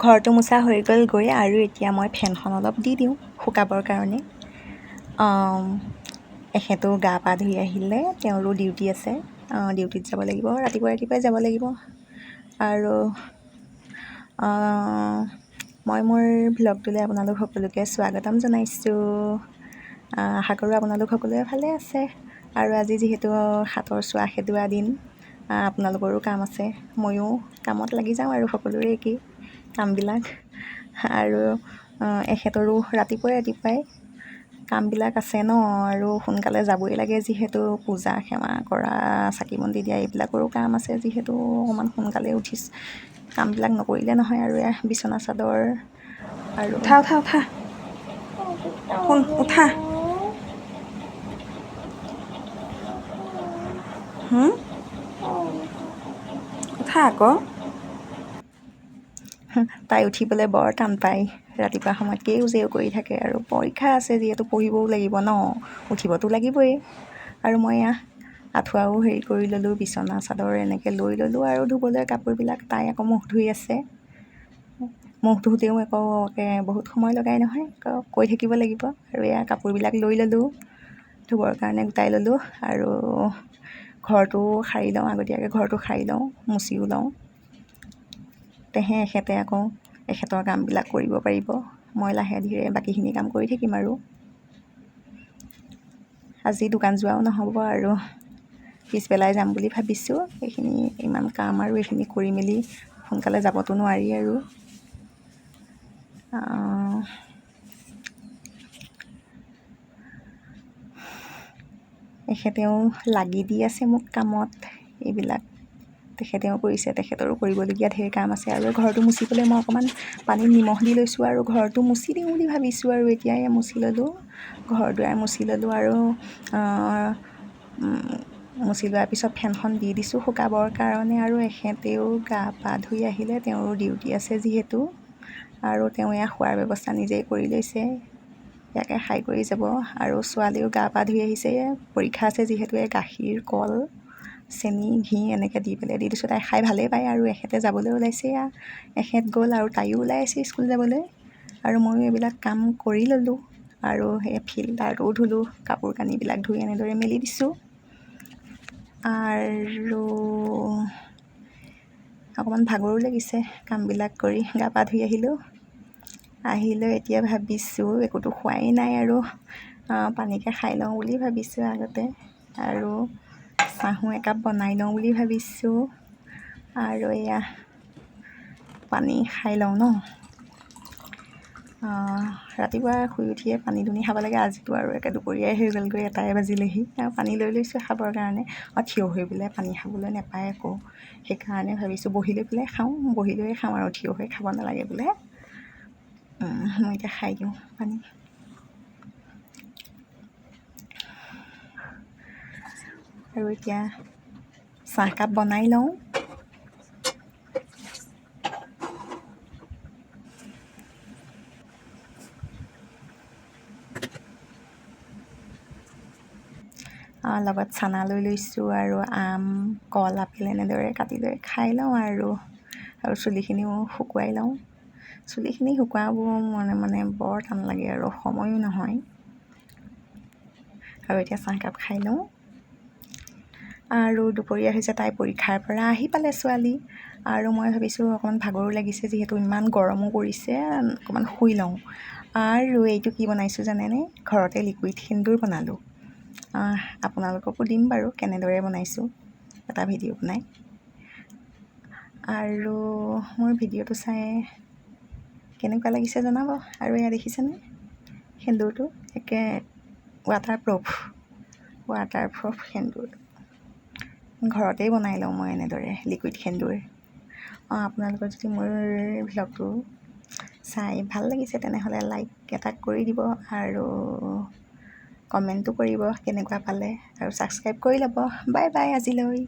ঘৰটো মোচা হৈ গ'লগৈ আৰু এতিয়া মই ফেনখন অলপ দি দিওঁ শুকাবৰ কাৰণে। এখেতো গা পা ধুই আহিলে, তেওঁৰো ডিউটি আছে, ডিউটিত যাব লাগিব, ৰাতিপুৱাই যাব লাগিব। আৰু মই মোৰ ভ্লগটোলৈ আপোনালোক সকলোকে স্বাগতম জনাইছোঁ। আশা কৰোঁ আপোনালোক সকলোৱে ভালে আছে। আৰু আজি যিহেতু হাতৰ চোৱা খেদোৱা দিন, আপোনালোকৰো কাম আছে, ময়ো কামত লাগি যাওঁ আৰু সকলোৰে একেই কামবিলাক। আৰু এখেতৰো ৰাতিপুৱাই কামবিলাক আছে ন, আৰু সোনকালে যাবই লাগে যিহেতু পূজা সেৱা কৰা, চাকি বন্তি দিয়া এইবিলাকৰো কাম আছে যিহেতু অকণমান সোনকালে উঠিছ কামবিলাক নকৰিলে নহয়। আৰু বিচনা চাদৰ আৰু উঠা শুন উঠা উঠা আকৌ। তাই উঠিবলৈ বৰ টান পায়, ৰাতিপুৱা সময়ত কেও কৰি থাকে। আৰু পৰীক্ষা আছে যিহেতু পঢ়িবও লাগিব ন, উঠিবতো লাগিবই। আৰু মই আঁঠুৱাও হেৰি কৰি ল'লোঁ, বিচনা চাদৰ এনেকৈ লৈ ল'লোঁ আৰু ধুবলৈ কাপোৰবিলাক। তাই আকৌ মুখ ধুই আছে, মুখ ধুওঁতেও আকৌ বহুত সময় লগাই নহয়, কৈ থাকিব লাগিব। আৰু কাপোৰবিলাক লৈ ল'লোঁ, ধুবৰ কাৰণে গোটাই ল'লোঁ। আৰু ঘৰটো সাৰি লওঁ, আগতীয়াকৈ ঘৰটো সাৰি লওঁ, মুচিও লওঁ। এখেতে আকৌ এখেতৰ কামবিলাক কৰিব পাৰিব, মই লাহে ধীৰে বাকীখিনি কাম কৰি থাকিম। আৰু আজি দোকান যোৱাও নহ'ব, আৰু পিছবেলাই যাম বুলি ভাবিছোঁ। এইখিনি ইমান কাম আৰু এইখিনি কৰি মেলি সোনকালে যাবতো নোৱাৰি। আৰু এখেতেও লাগি দি আছে মোক কামত, এইবিলাক তেখেতেও কৰিছে, তেখেতৰো কৰিবলগীয়া ঢেৰ কাম আছে। আৰু ঘৰটো মুচিবলৈ মই অকণমান পানীত নিমখ দি লৈছোঁ, আৰু ঘৰটো মুচি দিওঁ বুলি ভাবিছোঁ। আৰু এতিয়া মুচি ল'লোঁ, ঘৰ দুৱাৰ মুচি ল'লোঁ। আৰু মুচি লোৱাৰ পিছত ফেনখন দি দিছোঁ শুকাবৰ কাৰণে। আৰু এখেতেও গা পা ধুই আহিলে, তেওঁৰো ডিউটি আছে যিহেতু, আৰু তেওঁ খোৱাৰ ব্যৱস্থা নিজেই কৰি লৈছে, ইয়াকে খাই কৰি যাব। আৰু ছোৱালীও গা পা ধুই আহিছে, পৰীক্ষা আছে যিহেতু গাখীৰ, কল, চেনি, ঘি এনেকৈ দি পেলাই দি দিছোঁ। তাই খাই ভালেই পায়। আৰু এখেতে যাবলৈ ওলাইছে, এখেত গ'ল আৰু তাইও ওলাই আছে স্কুল যাবলৈ। আৰু ময়ো এইবিলাক কাম কৰি ল'লোঁ, আৰু সেই ফিল্টাৰটোও ধুলোঁ, কাপোৰ কানিবিলাক ধুই এনেদৰে মেলি দিছোঁ। আৰু অকণমান ভাগৰো লাগিছে কামবিলাক কৰি, গা পা ধুই আহিলোঁ। এতিয়া ভাবিছোঁ একোতো খোৱাই নাই, আৰু পানীকে খাই লওঁ বুলি ভাবিছোঁ আগতে। আৰু চাহো একাপ বনাই লওঁ বুলি ভাবিছোঁ। আৰু পানী খাই লওঁ ন, ৰাতিপুৱা শুই উঠিয়ে পানী দুনি খাব লাগে। আজিতো আৰু দুপৰীয়াই হৈ গ'লগৈ, 1টাই বাজিলেহি। পানী লৈ লৈছোঁ খাবৰ কাৰণে। থিয় হৈ পেলাই পানী খাবলৈ নাপায় আকৌ, সেইকাৰণে ভাবিছোঁ বহি লৈ পেলাই খাওঁ, বহি লৈয়ে খাওঁ, আৰু থিয় হৈ খাব নালাগে বোলে। মই এতিয়া খাই দিওঁ পানী। আৰু এতিয়া চাহকাপ বনাই লওঁ। লগত চানা লৈ লৈছোঁ, আৰু আম, কল, আপেল এনেদৰে কাটি লৈ খাই লওঁ। আৰু চুলিখিনিও শুকুৱাই লওঁ। চুলিখিনি শুকুৱাব মানে বৰ টান লাগে, আৰু সময়ো নহয়। আৰু এতিয়া চাহকাপ খাই লওঁ। আৰু দুপৰীয়া হৈছে, তাই পৰীক্ষাৰ পৰা আহি পালে ছোৱালী। আৰু মই ভাবিছোঁ অকণমান ভাগৰো লাগিছে যিহেতু ইমান গৰমো পৰিছে, অকণমান শুই লওঁ। আৰু এইটো কি বনাইছোঁ জানেনে? ঘৰতে লিকুইড সেন্দুৰ বনালোঁ। আপোনালোককো দিম বাৰু কেনেদৰে বনাইছোঁ, এটা ভিডিঅ' বনাই। আৰু মোৰ ভিডিঅ'টো চাই কেনেকুৱা লাগিছে জনাব। আৰু দেখিছেনে সেন্দুৰটো? একে ৱাটাৰপ্ৰুফ সেন্দুৰ। ঘৰতেই বনাই লওঁ মই এনেদৰে লিকুইড সেন্দুৰ। আপোনালোকৰ যদি মোৰ ভ্লগটো চাই ভাল লাগিছে তেনেহ'লে লাইক এটা কৰি দিব, আৰু কমেণ্টো কৰিব কেনেকুৱা পালে, আৰু ছাবস্ক্ৰাইব কৰি ল'ব। বাই বাই আজিলৈ।